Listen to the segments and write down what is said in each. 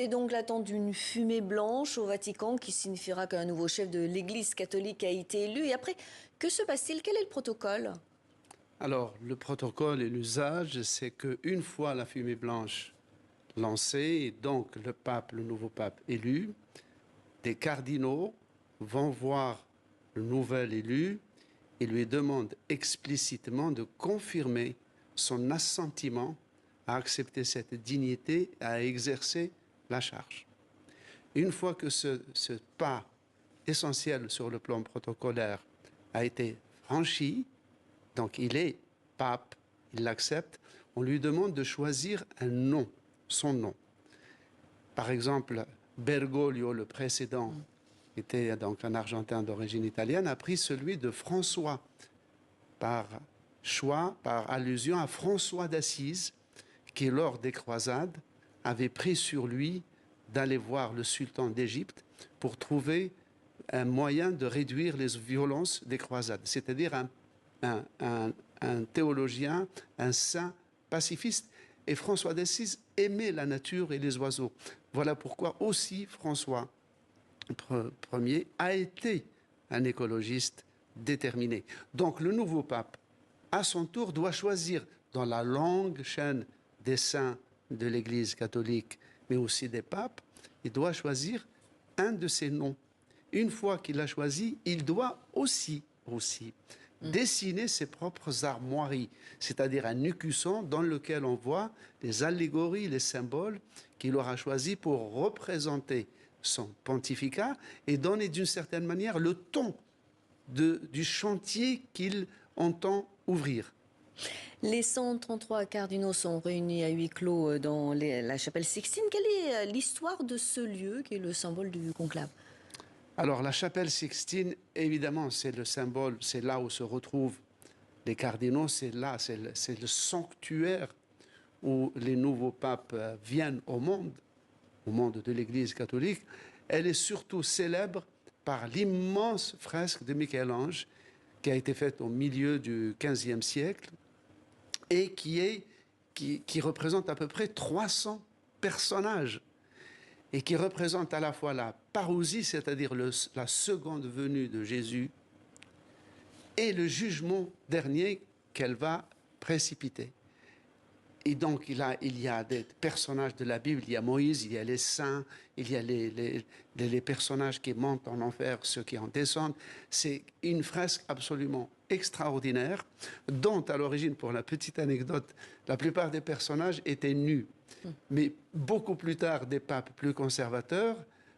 C'est donc l'attente d'une fumée blanche au Vatican qui signifiera qu'un nouveau chef de l'Église catholique a été élu. Et après, que se passe-t-il? Quel est le protocole? Alors, le protocole et l'usage, c'est qu'une fois la fumée blanche lancée, et donc le pape, le nouveau pape élu, des cardinaux vont voir le nouvel élu et lui demandent explicitement de confirmer son assentiment à accepter cette dignité, à exercer la charge. Une fois que ce pas essentiel sur le plan protocolaire a été franchi, donc il est pape, il l'accepte, on lui demande de choisir un nom, son nom. Par exemple, Bergoglio, le précédent, qui était donc un Argentin d'origine italienne, a pris celui de François, par choix, par allusion à François d'Assise, qui lors des croisades avait pris sur lui d'aller voir le sultan d'Égypte pour trouver un moyen de réduire les violences des croisades, c'est-à-dire un théologien, un saint pacifiste. Et François d'Assise aimait la nature et les oiseaux. Voilà pourquoi aussi François Ier a été un écologiste déterminé. Donc le nouveau pape, à son tour, doit choisir dans la longue chaîne des saints de l'Église catholique, mais aussi des papes, il doit choisir un de ces noms. Une fois qu'il l'a choisi, il doit aussi dessiner ses propres armoiries, c'est-à-dire un écusson dans lequel on voit les allégories, les symboles qu'il aura choisis pour représenter son pontificat et donner d'une certaine manière le ton du chantier qu'il entend ouvrir. Les 133 cardinaux sont réunis à huis clos dans la chapelle Sixtine. Quelle est l'histoire de ce lieu qui est le symbole du conclave? Alors la chapelle Sixtine, évidemment, c'est le symbole, c'est là où se retrouvent les cardinaux, c'est là, c'est le sanctuaire où les nouveaux papes viennent au monde de l'Église catholique. Elle est surtout célèbre par l'immense fresque de Michel-Ange qui a été faite au milieu du XVe siècle et qui représente à peu près 300 personnages et qui représente à la fois la parousie, c'est-à-dire la seconde venue de Jésus, et le jugement dernier qu'elle va précipiter. Et donc, il y a des personnages de la Bible, il y a Moïse, il y a les saints, il y a les personnages qui montent en enfer, ceux qui en descendent. C'est une fresque absolument extraordinaire, dont, à l'origine, pour la petite anecdote, la plupart des personnages étaient nus. Mais beaucoup plus tard, des papes plus conservateurs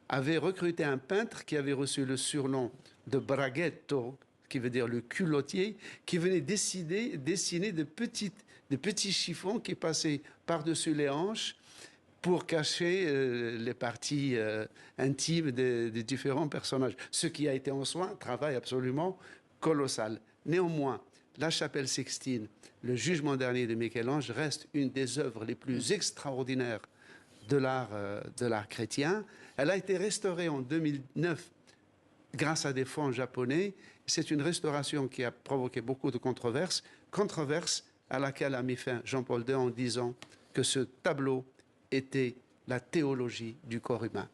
avaient recruté un peintre qui avait reçu le surnom de Braghetto, qui veut dire le culottier, qui venait dessiner de petits chiffons qui passaient par-dessus les hanches pour cacher les parties intimes des différents personnages. Ce qui a été en soi un travail absolument colossal. Néanmoins, la chapelle Sixtine, le jugement dernier de Michel-Ange, reste une des œuvres les plus extraordinaires de l'art chrétien. Elle a été restaurée en 2009 grâce à des fonds japonais. C'est une restauration qui a provoqué beaucoup de controverses à laquelle a mis fin Jean-Paul II en disant que ce tableau était la théologie du corps humain.